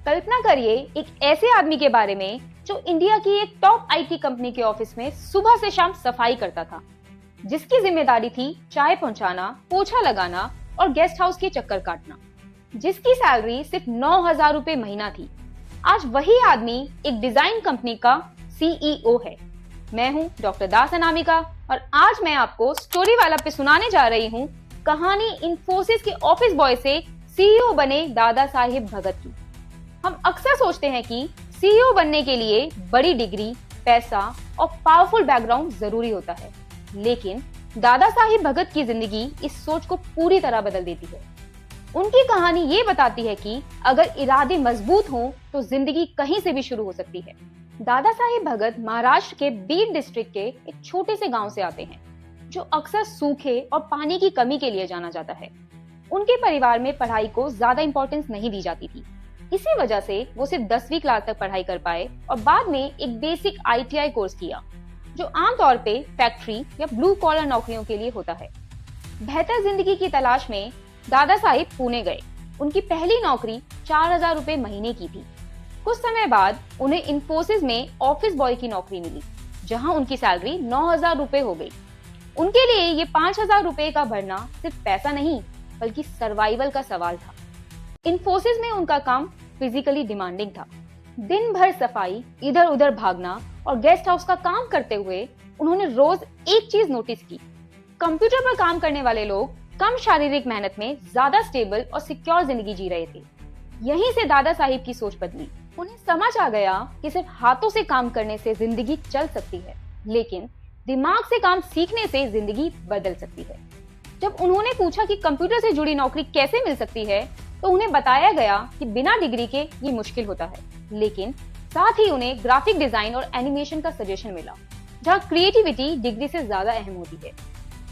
कल्पना करिए एक ऐसे आदमी के बारे में जो इंडिया की एक टॉप आईटी कंपनी के ऑफिस में सुबह से शाम सफाई करता था, जिसकी जिम्मेदारी थी चाय पहुंचाना, पोछा लगाना और गेस्ट हाउस के चक्कर काटना, जिसकी सैलरी सिर्फ 9,000 रुपए महीना थी। आज वही आदमी एक डिजाइन कंपनी का सीईओ है। मैं हूं डॉक्टर दास अनामिका और आज मैं आपको स्टोरी वाला पे सुनाने जा रही हूं कहानी इन्फोसिस के ऑफिस बॉय से सीईओ बने दादा साहिब भगत की। हम अक्सर सोचते हैं कि सीईओ बनने के लिए बड़ी डिग्री, पैसा और पावरफुल बैकग्राउंड जरूरी होता है, लेकिन दादा साहिब भगत की जिंदगी इस सोच को पूरी तरह बदल देती है। उनकी कहानी ये बताती है कि अगर इरादे मजबूत हों तो जिंदगी कहीं से भी शुरू हो सकती है। दादा साहिब भगत महाराष्ट्र के बीड डिस्ट्रिक्ट के एक छोटे से गांव से आते हैं, जो अक्सर सूखे और पानी की कमी के लिए जाना जाता है। उनके परिवार में पढ़ाई को ज्यादा इंपॉर्टेंस नहीं दी जाती थी, इसी वजह से वो सिर्फ 10वीं क्लास तक पढ़ाई कर पाए और बाद में एक बेसिक आईटीआई कोर्स किया, जो आमतौर पे फैक्ट्री या ब्लू कॉलर नौकरियों के लिए होता है। बेहतर जिंदगी की तलाश में दादा साहिब पुणे गए। उनकी पहली नौकरी 4,000 रुपए महीने की थी। कुछ समय बाद उन्हें इन्फोसिस में ऑफिस बॉय की नौकरी मिली, जहां उनकी सैलरी 9,000 रुपए हो गई। उनके लिए ये 5,000 रुपए का भरना सिर्फ पैसा नहीं बल्कि सर्वाइवल का सवाल था। इन्फोसिस में उनका काम फिजिकली डिमांडिंग था। दिन भर सफाई, इधर उधर भागना और गेस्ट हाउस का काम करते हुए उन्होंने रोज एक चीज नोटिस की, कंप्यूटर पर काम करने वाले लोग कम शारीरिक मेहनत में ज्यादा स्टेबल और सिक्योर जिंदगी जी रहे थे। यहीं से दादा साहिब की सोच बदली। उन्हें समझ आ गया कि सिर्फ हाथों से काम करने से जिंदगी चल सकती है, लेकिन दिमाग से काम सीखने से जिंदगी बदल सकती है। जब उन्होंने पूछा कि कंप्यूटर से जुड़ी नौकरी कैसे मिल सकती है, तो उन्हें बताया गया कि बिना डिग्री के ये मुश्किल होता है, लेकिन साथ ही उन्हें ग्राफिक डिजाइन और एनिमेशन का सजेशन मिला, जहां क्रिएटिविटी डिग्री से ज्यादा अहम होती है।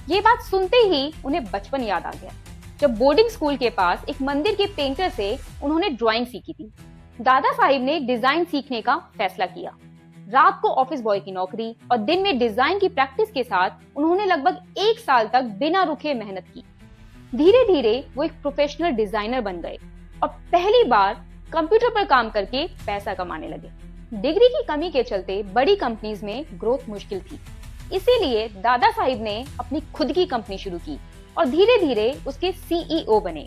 ये बात सुनते ही उन्हें बचपन याद आ गया, जब बोर्डिंग स्कूल के पास एक मंदिर के पेंटर से उन्होंने ड्राइंग सीखी थी। दादा साहिब ने डिजाइन सीखने का फैसला किया। रात को ऑफिस बॉय की नौकरी और दिन में डिजाइन की प्रैक्टिस के साथ उन्होंने लगभग 1 साल तक बिना रुके मेहनत की। धीरे धीरे वो एक प्रोफेशनल डिजाइनर बन गए और पहली बार कंप्यूटर पर काम करके पैसा कमाने लगे। डिग्री की कमी के चलते बड़ी कंपनीज में ग्रोथ मुश्किल थी, इसीलिए दादा साहिब ने अपनी खुद की कंपनी शुरू की और धीरे धीरे उसके सीईओ बने।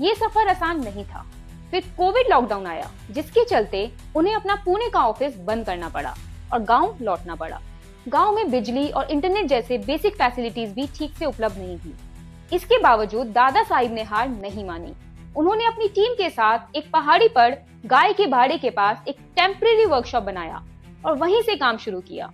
ये सफर आसान नहीं था। फिर कोविड लॉकडाउन आया, जिसके चलते उन्हें अपना पुणे का ऑफिस बंद करना पड़ा और गांव लौटना पड़ा। गांव में बिजली और इंटरनेट जैसे बेसिक फैसिलिटीज भी ठीक से उपलब्ध नहीं थी। इसके बावजूद दादा साहिब ने हार नहीं मानी। उन्होंने अपनी टीम के साथ एक पहाड़ी पर गाय के भाड़े के पास एक टेम्परेरी वर्कशॉप बनाया और वहीं से काम शुरू किया।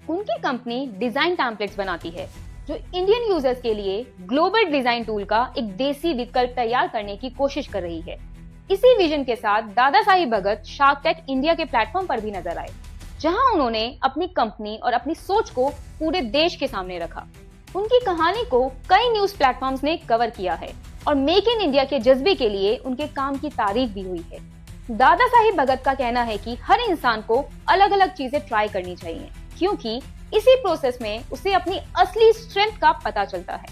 उनकी कंपनी डिजाइन टेम्पलेट्स बनाती है, जो इंडियन यूजर्स के लिए ग्लोबल डिजाइन टूल का एक देसी विकल्प तैयार करने की कोशिश कर रही है। इसी विजन के साथ दादा साहिब भगत शार्क टैंक इंडिया के प्लेटफॉर्म पर भी नजर आए, जहां उन्होंने अपनी कंपनी और अपनी सोच को पूरे देश के सामने रखा। उनकी कहानी को कई न्यूज प्लेटफॉर्म्स ने कवर किया है और मेक इन इंडिया के जज्बे के लिए उनके काम की तारीफ भी हुई है। दादा साहिब भगत का कहना है कि हर इंसान को अलग अलग चीजें ट्राई करनी चाहिए, क्योंकि इसी प्रोसेस में उसे अपनी असली स्ट्रेंथ का पता चलता है।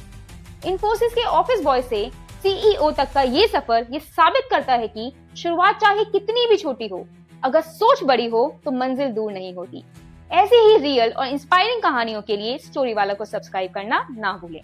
इन्फोसिस के ऑफिस बॉय से सीईओ तक का ये सफर ये साबित करता है कि शुरुआत चाहे कितनी भी छोटी हो, अगर सोच बड़ी हो तो मंजिल दूर नहीं होती। ऐसी ही रियल और इंस्पायरिंग कहानियों के लिए स्टोरी वाला को सब्सक्राइब करना ना भूलें।